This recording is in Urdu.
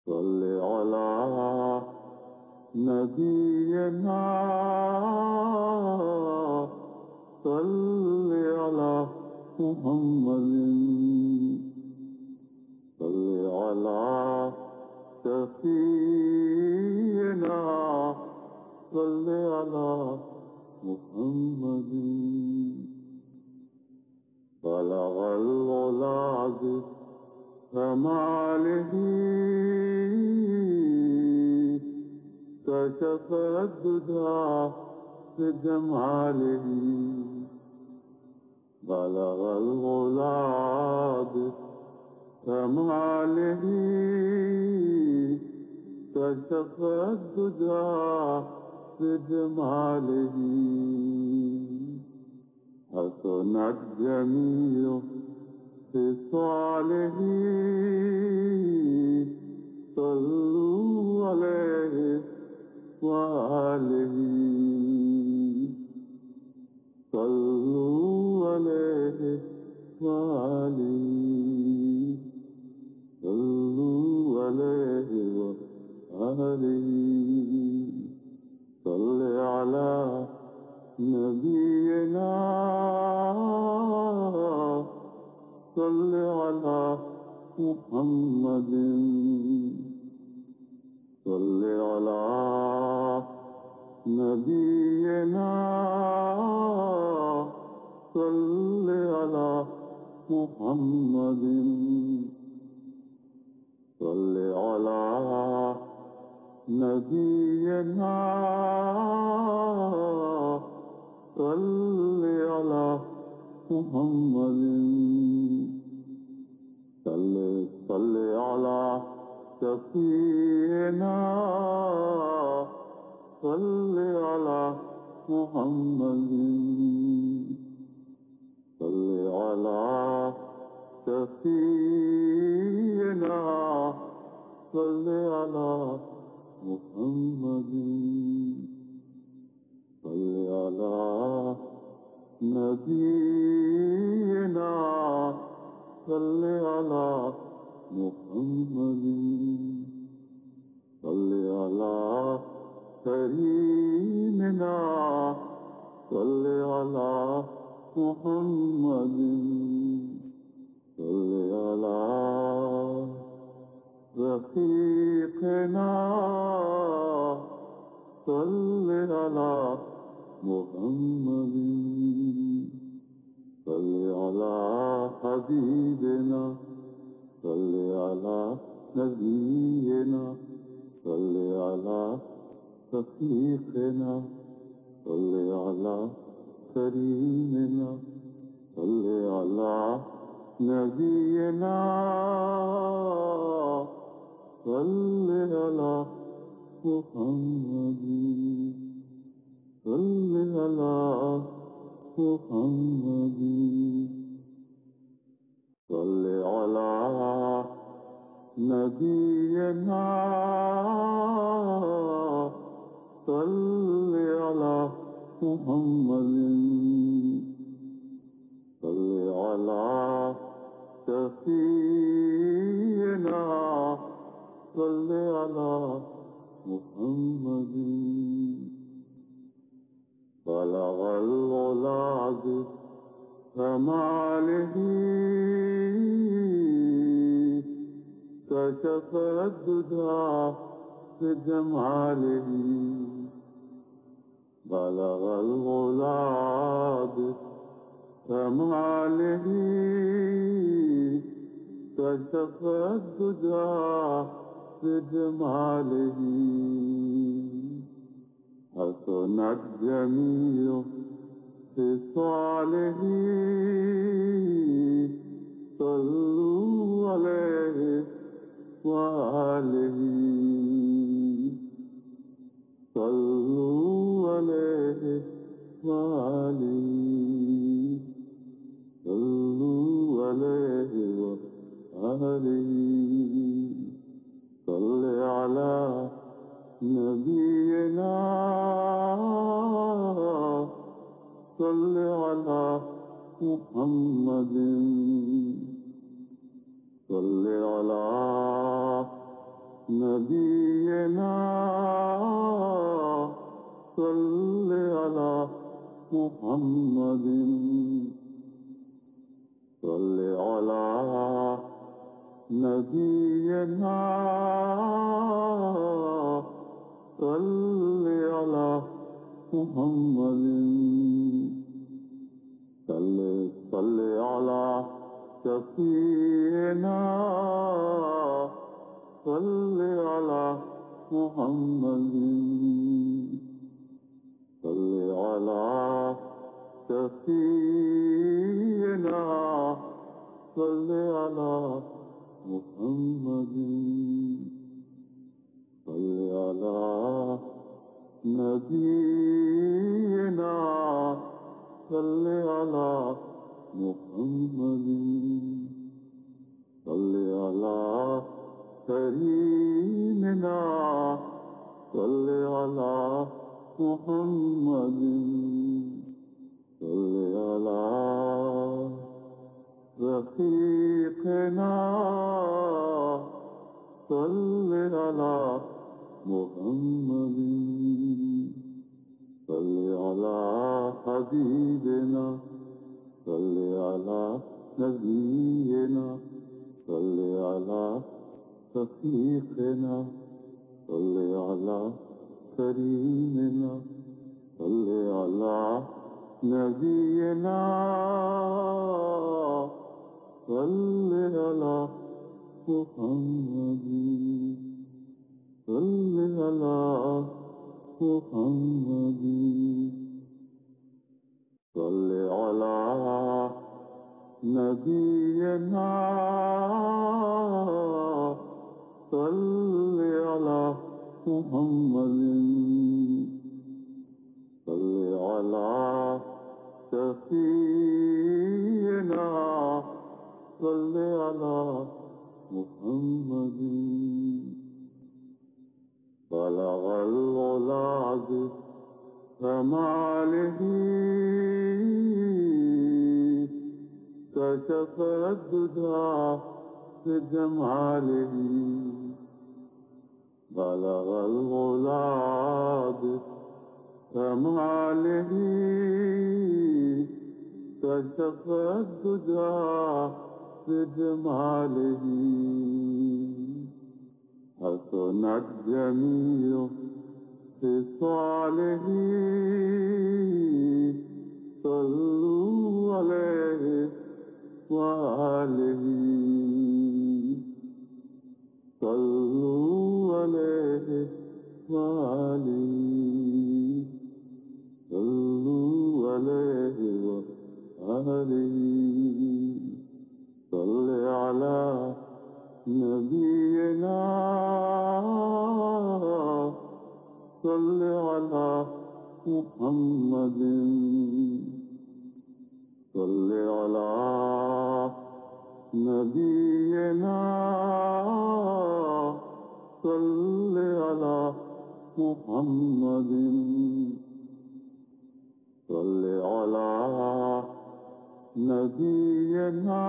صل على نبينا صل على محمد صل على شفينا صل على محمد بلغ العلا بكماله كشف الدجى بجماله بلغ العلا بكماله كشف الدجى بجماله حسنت جميع خصاله صلوا عليه وآله صلوا عليه وآله صلوا عليه وآله صل على نبينا صل على محمد صل على نبينا صل على محمد صل على نبينا صل على محمد صل على شفينا صل على محمد صل على شفينا صل على محمد صل على نبينا صل على محمد صل على كريمنا صل على محمد صل على رفيقنا صل على محمد صل على حبيبنا صل على نبينا صل على رفيقنا صل على كريمنا صل على نبينا صل على محمد صل على محمد صل على نبينا صل على محمد صل على شفينا صل على محمد بلغ العلا بكماله كشف الدجى بجماله بلغ العلا بكماله كشف الدجى بجماله حسنت جميع خصاله صلوا عليه وآله صلوا عليه وآله صلوا عليه وآله صل على نبينا صل على محمد صل على نبينا صل على محمد صل على نبينا صل على محمد صل على شفيعنا صل على محمد صل على شفيعنا صل على محمد صل على نبينا صل على محمد صل على كريمنا صل على محمد صل على رفيقنا صل على محمد صل على حبيبنا صل على نبينا صل على رفيقنا صل على كريمنا صل على نبينا صل على محمد صل على محمد صل على نبينا صل على محمد صل على شفيعنا صل على محمد بلغ العلا بكماله كشف الدجى بجماله بلغ العلا بكماله كشف الدجى بجماله حسنت جميع خصاله صلوا عليه وآله صلوا عليه وآله صلوا عليه وآله صل على نبينا صل على محمد صل على نبينا صل على محمد صل على نبينا